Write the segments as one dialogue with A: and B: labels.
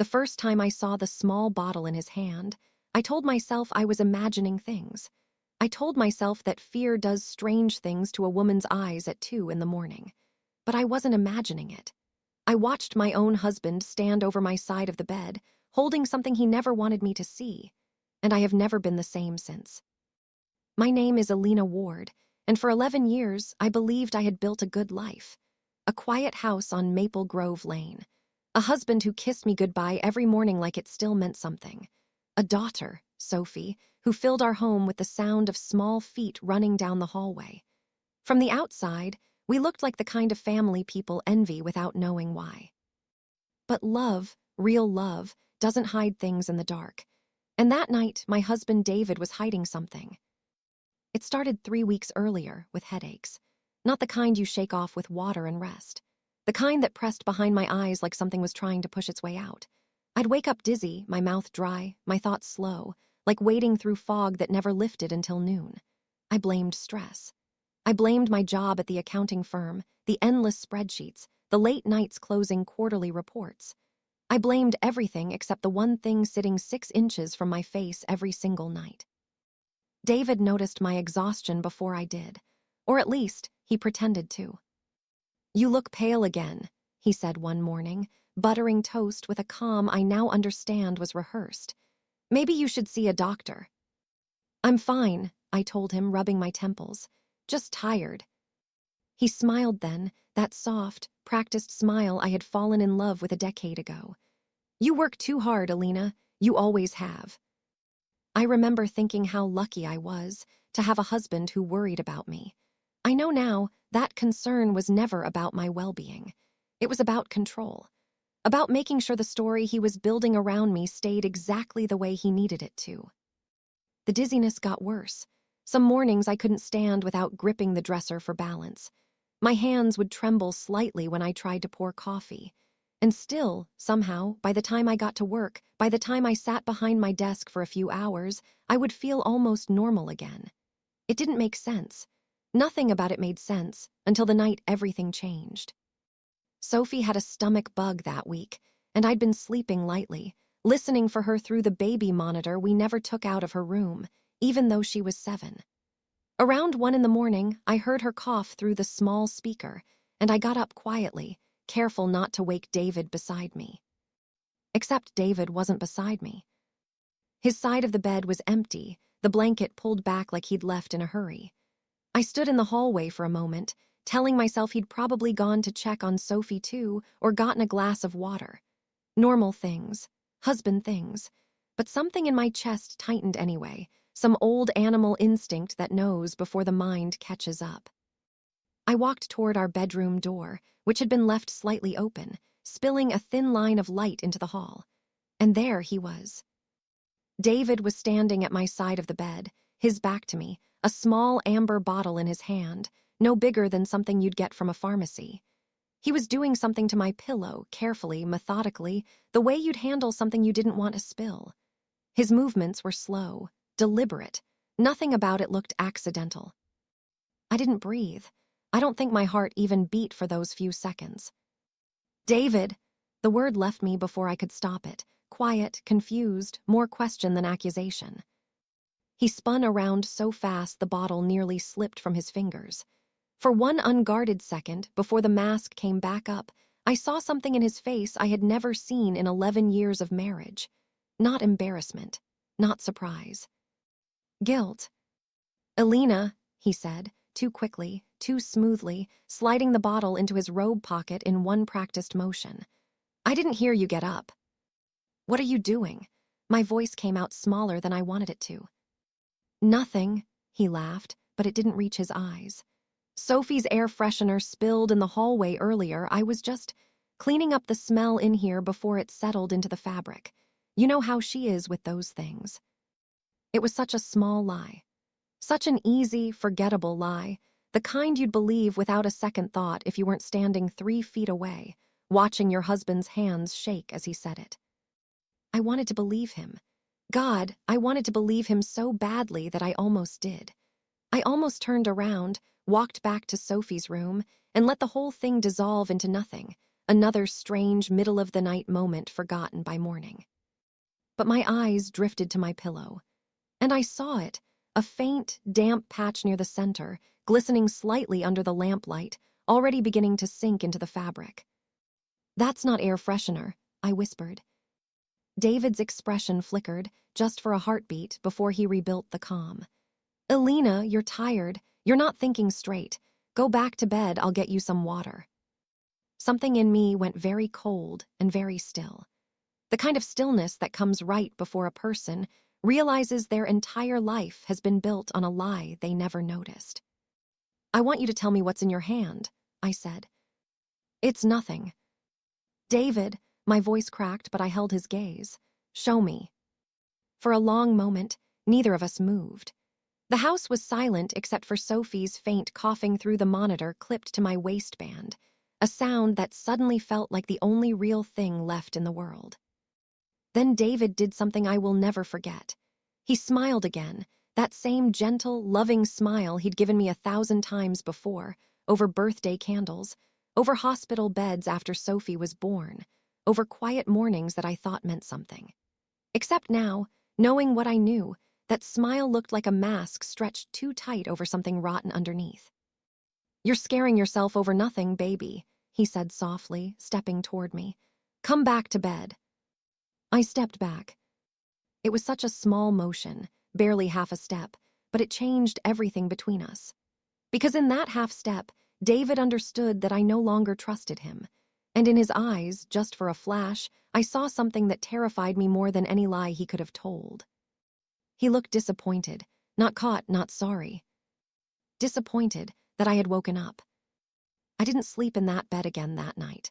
A: The first time I saw the small bottle in his hand, I told myself I was imagining things. I told myself that fear does strange things to a woman's eyes at 2 in the morning. But I wasn't imagining it. I watched my own husband stand over my side of the bed, holding something he never wanted me to see, and I have never been the same since. My name is Alina Ward, and for 11 years I believed I had built a good life. A quiet house on Maple Grove Lane. A husband who kissed me goodbye every morning like it still meant something. A daughter, Sophie, who filled our home with the sound of small feet running down the hallway. From the outside, we looked like the kind of family people envy without knowing why. But love, real love, doesn't hide things in the dark. And that night, my husband David was hiding something. It started 3 weeks earlier with headaches. Not the kind you shake off with water and rest. The kind that pressed behind my eyes like something was trying to push its way out. I'd wake up dizzy, my mouth dry, my thoughts slow, like wading through fog that never lifted until noon. I blamed stress. I blamed my job at the accounting firm, the endless spreadsheets, the late nights closing quarterly reports. I blamed everything except the one thing sitting 6 inches from my face every single night. David noticed my exhaustion before I did, or at least he pretended to. "You look pale again," he said one morning, buttering toast with a calm I now understand was rehearsed. "Maybe you should see a doctor." "I'm fine," I told him, rubbing my temples. "Just tired." He smiled then, that soft, practiced smile I had fallen in love with a decade ago. "You work too hard, Alina. You always have." I remember thinking how lucky I was to have a husband who worried about me. I know now that concern was never about my well-being. It was about control. About making sure the story he was building around me stayed exactly the way he needed it to. The dizziness got worse. Some mornings I couldn't stand without gripping the dresser for balance. My hands would tremble slightly when I tried to pour coffee. And still, somehow, by the time I got to work, by the time I sat behind my desk for a few hours, I would feel almost normal again. It didn't make sense. Nothing about it made sense until the night everything changed. Sophie had a stomach bug that week, and I'd been sleeping lightly, listening for her through the baby monitor we never took out of her room, even though she was 7. Around 1 in the morning, I heard her cough through the small speaker, and I got up quietly, careful not to wake David beside me. Except David wasn't beside me. His side of the bed was empty, the blanket pulled back like he'd left in a hurry. I stood in the hallway for a moment, telling myself he'd probably gone to check on Sophie too, or gotten a glass of water. Normal things, husband things, but something in my chest tightened anyway, some old animal instinct that knows before the mind catches up. I walked toward our bedroom door, which had been left slightly open, spilling a thin line of light into the hall. And there he was. David was standing at my side of the bed, his back to me, a small amber bottle in his hand, no bigger than something you'd get from a pharmacy. He was doing something to my pillow, carefully, methodically, the way you'd handle something you didn't want to spill. His movements were slow, deliberate. Nothing about it looked accidental. I didn't breathe. I don't think my heart even beat for those few seconds. "David!" The word left me before I could stop it. Quiet, confused, more question than accusation. He spun around so fast the bottle nearly slipped from his fingers. For one unguarded second, before the mask came back up, I saw something in his face I had never seen in 11 years of marriage. Not embarrassment, not surprise. Guilt. "Alina," he said, too quickly, too smoothly, sliding the bottle into his robe pocket in one practiced motion. "I didn't hear you get up." "What are you doing?" My voice came out smaller than I wanted it to. "Nothing," he laughed, but it didn't reach his eyes. "Sophie's air freshener spilled in the hallway earlier. I was just cleaning up the smell in here before it settled into the fabric. You know how she is with those things." It was such a small lie. Such an easy, forgettable lie, the kind you'd believe without a second thought if you weren't standing 3 feet away, watching your husband's hands shake as he said it. I wanted to believe him. God, I wanted to believe him so badly that I almost did. I almost turned around, walked back to Sophie's room, and let the whole thing dissolve into nothing, another strange middle-of-the-night moment forgotten by morning. But my eyes drifted to my pillow, and I saw it, a faint, damp patch near the center, glistening slightly under the lamplight, already beginning to sink into the fabric. "That's not air freshener," I whispered. David's expression flickered, just for a heartbeat, before he rebuilt the calm. "Elena, you're tired. You're not thinking straight. Go back to bed, I'll get you some water." Something in me went very cold and very still. The kind of stillness that comes right before a person realizes their entire life has been built on a lie they never noticed. "I want you to tell me what's in your hand," I said. "It's nothing." "David," my voice cracked, but I held his gaze. "Show me." For a long moment, neither of us moved. The house was silent except for Sophie's faint coughing through the monitor clipped to my waistband, a sound that suddenly felt like the only real thing left in the world. Then David did something I will never forget. He smiled again, that same gentle, loving smile he'd given me 1,000 times before, over birthday candles, over hospital beds after Sophie was born, over quiet mornings that I thought meant something. Except now, knowing what I knew, that smile looked like a mask stretched too tight over something rotten underneath. "You're scaring yourself over nothing, baby," he said softly, stepping toward me. "Come back to bed." I stepped back. It was such a small motion, barely half a step, but it changed everything between us. Because in that half step, David understood that I no longer trusted him, and in his eyes, just for a flash, I saw something that terrified me more than any lie he could have told. He looked disappointed, not caught, not sorry. Disappointed that I had woken up. I didn't sleep in that bed again that night.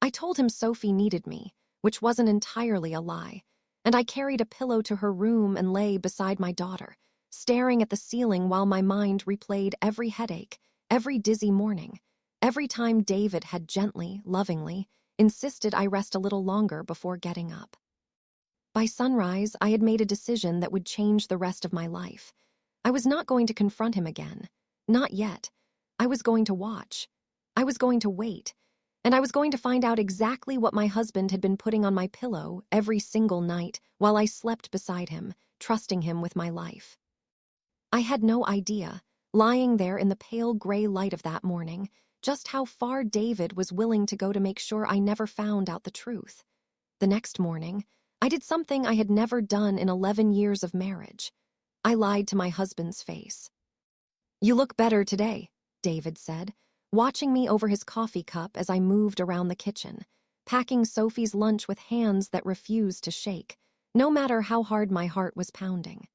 A: I told him Sophie needed me, which wasn't entirely a lie, and I carried a pillow to her room and lay beside my daughter, staring at the ceiling while my mind replayed every headache, every dizzy morning, every time David had gently, lovingly, insisted I rest a little longer before getting up. By sunrise, I had made a decision that would change the rest of my life. I was not going to confront him again. Not yet. I was going to watch. I was going to wait. And I was going to find out exactly what my husband had been putting on my pillow every single night while I slept beside him, trusting him with my life. I had no idea, lying there in the pale gray light of that morning, just how far David was willing to go to make sure I never found out the truth. The next morning, I did something I had never done in 11 years of marriage. I lied to my husband's face. "You look better today," David said, watching me over his coffee cup as I moved around the kitchen, packing Sophie's lunch with hands that refused to shake, no matter how hard my heart was pounding.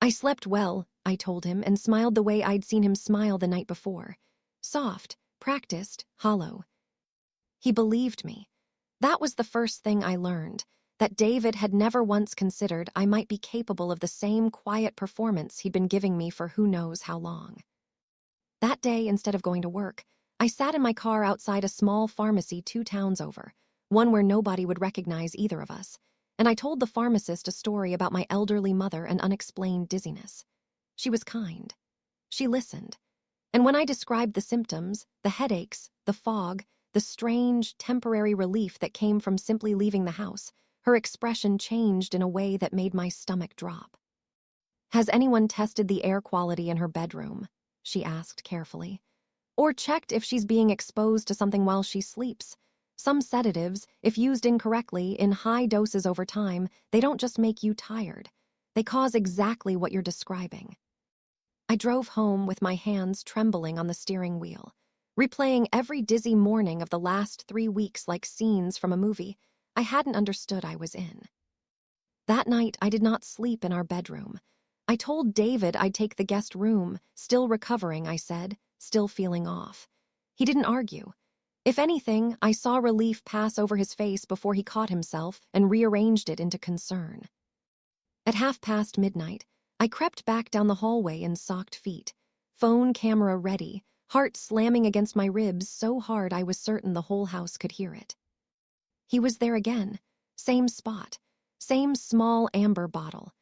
A: "I slept well," I told him, and smiled the way I'd seen him smile the night before. Soft, practiced, hollow. He believed me. That was the first thing I learned, that David had never once considered I might be capable of the same quiet performance he'd been giving me for who knows how long. That day, instead of going to work, I sat in my car outside a small pharmacy 2 towns over, one where nobody would recognize either of us, and I told the pharmacist a story about my elderly mother and unexplained dizziness. She was kind. She listened. And when I described the symptoms, the headaches, the fog, the strange, temporary relief that came from simply leaving the house, her expression changed in a way that made my stomach drop. "Has anyone tested the air quality in her bedroom?" she asked carefully. "Or checked if she's being exposed to something while she sleeps? Some sedatives, if used incorrectly, in high doses over time, they don't just make you tired. They cause exactly what you're describing." I drove home with my hands trembling on the steering wheel, replaying every dizzy morning of the last 3 weeks like scenes from a movie I hadn't understood I was in. That night, I did not sleep in our bedroom. I told David I'd take the guest room, still recovering, I said, still feeling off. He didn't argue. If anything, I saw relief pass over his face before he caught himself and rearranged it into concern. At midnight, I crept back down the hallway in socked feet, phone camera ready, heart slamming against my ribs so hard I was certain the whole house could hear it. He was there again, same spot, same small amber bottle.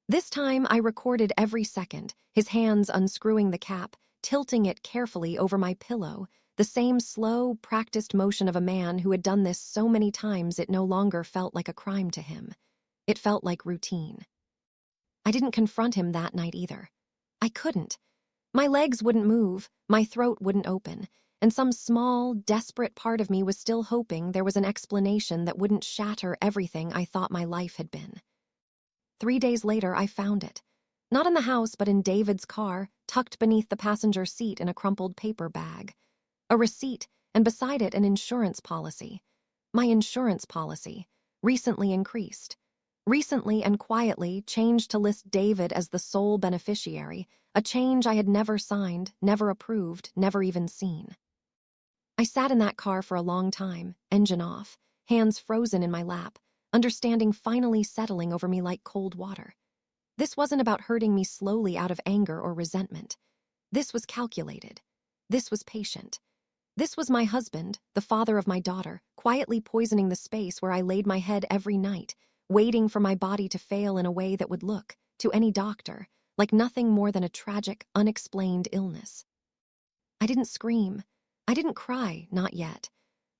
A: This time I recorded every second, his hands unscrewing the cap, tilting it carefully over my pillow, the The same slow, practiced motion of a man who had done this so many times it no longer felt like a crime to him. It felt like routine. I didn't confront him that night either. I couldn't. My legs wouldn't move, my throat wouldn't open, and some small, desperate part of me was still hoping there was an explanation that wouldn't shatter everything I thought my life had been. 3 days later, I found it. Not in the house, but in David's car, tucked beneath the passenger seat in a crumpled paper bag. A receipt, and beside it an insurance policy. My insurance policy, recently increased. Recently and quietly changed to list David as the sole beneficiary, a change I had never signed, never approved, never even seen. I sat in that car for a long time, engine off, hands frozen in my lap, understanding finally settling over me like cold water. This wasn't about hurting me slowly out of anger or resentment. This was calculated. This was patient. This was my husband, the father of my daughter, quietly poisoning the space where I laid my head every night, waiting for my body to fail in a way that would look, to any doctor, like nothing more than a tragic, unexplained illness. I didn't scream. I didn't cry, not yet.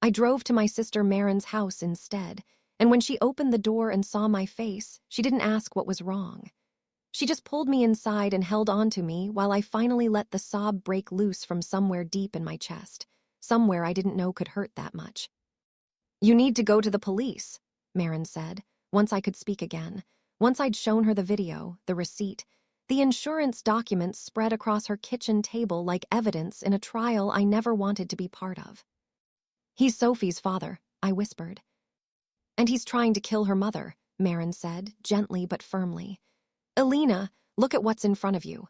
A: I drove to my sister Marin's house instead, and when she opened the door and saw my face, she didn't ask what was wrong. She just pulled me inside and held on to me while I finally let the sob break loose from somewhere deep in my chest, somewhere I didn't know could hurt that much. "You need to go to the police," Marin said, once I could speak again, once I'd shown her the video, the receipt. The insurance documents spread across her kitchen table like evidence in a trial I never wanted to be part of. "He's Sophie's father," I whispered. "And he's trying to kill her mother," Marin said, gently but firmly. "Elena, look at what's in front of you."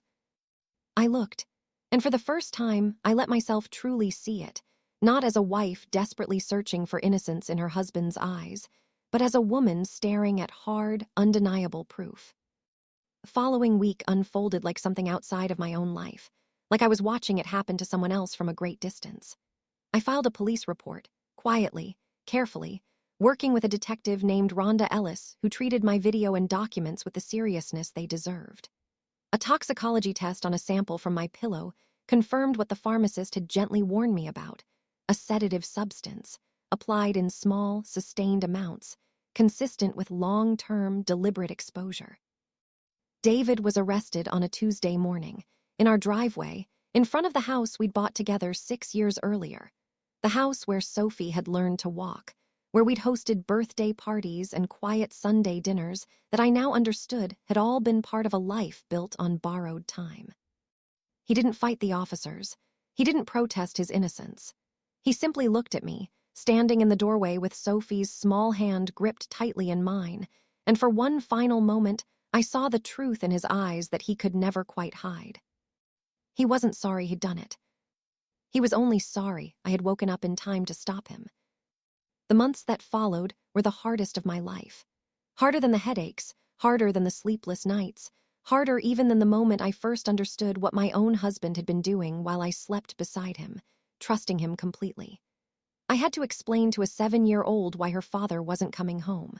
A: I looked, and for the first time, I let myself truly see it, not as a wife desperately searching for innocence in her husband's eyes, but as a woman staring at hard, undeniable proof. The following week unfolded like something outside of my own life, like I was watching it happen to someone else from a great distance. I filed a police report, quietly, carefully, working with a detective named Rhonda Ellis who treated my video and documents with the seriousness they deserved. A toxicology test on a sample from my pillow confirmed what the pharmacist had gently warned me about: a sedative substance, applied in small, sustained amounts, consistent with long-term, deliberate exposure. David was arrested on a Tuesday morning, in our driveway, in front of the house we'd bought together 6 years earlier, the house where Sophie had learned to walk, where we'd hosted birthday parties and quiet Sunday dinners that I now understood had all been part of a life built on borrowed time. He didn't fight the officers. He didn't protest his innocence. He simply looked at me, standing in the doorway with Sophie's small hand gripped tightly in mine, and for one final moment, I saw the truth in his eyes that he could never quite hide. He wasn't sorry he'd done it. He was only sorry I had woken up in time to stop him. The months that followed were the hardest of my life. Harder than the headaches, harder than the sleepless nights, harder even than the moment I first understood what my own husband had been doing while I slept beside him, trusting him completely. I had to explain to a 7-year-old why her father wasn't coming home.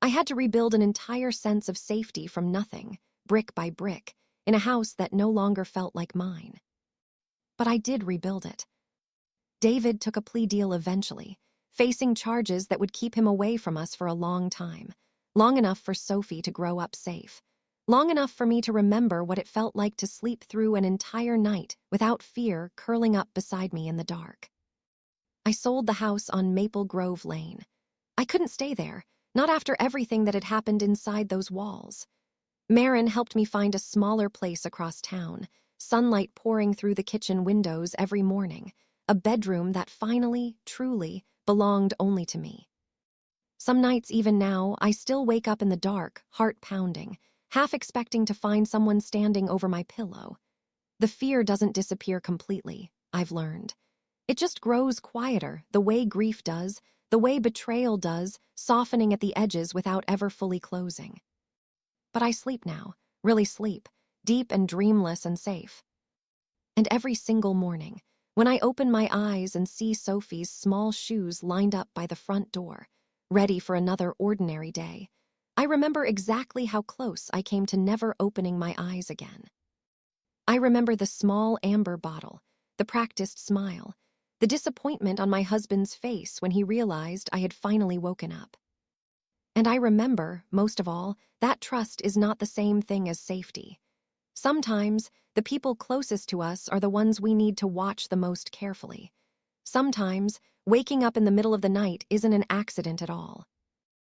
A: I had to rebuild an entire sense of safety from nothing, brick by brick, in a house that no longer felt like mine. But I did rebuild it. David took a plea deal eventually, facing charges that would keep him away from us for a long time, long enough for Sophie to grow up safe, long enough for me to remember what it felt like to sleep through an entire night without fear curling up beside me in the dark. I sold the house on Maple Grove Lane. I couldn't stay there, not after everything that had happened inside those walls. Marin helped me find a smaller place across town, sunlight pouring through the kitchen windows every morning, a bedroom that finally, truly, belonged only to me. Some nights, even now, I still wake up in the dark, heart pounding, half expecting to find someone standing over my pillow. The fear doesn't disappear completely, I've learned. It just grows quieter, the way grief does, the way betrayal does, softening at the edges without ever fully closing. But I sleep now, really sleep, deep and dreamless and safe. And every single morning, when I open my eyes and see Sophie's small shoes lined up by the front door, ready for another ordinary day, I remember exactly how close I came to never opening my eyes again. I remember the small amber bottle, the practiced smile, the disappointment on my husband's face when he realized I had finally woken up. And I remember, most of all, that trust is not the same thing as safety. Sometimes, the people closest to us are the ones we need to watch the most carefully. Sometimes, waking up in the middle of the night isn't an accident at all.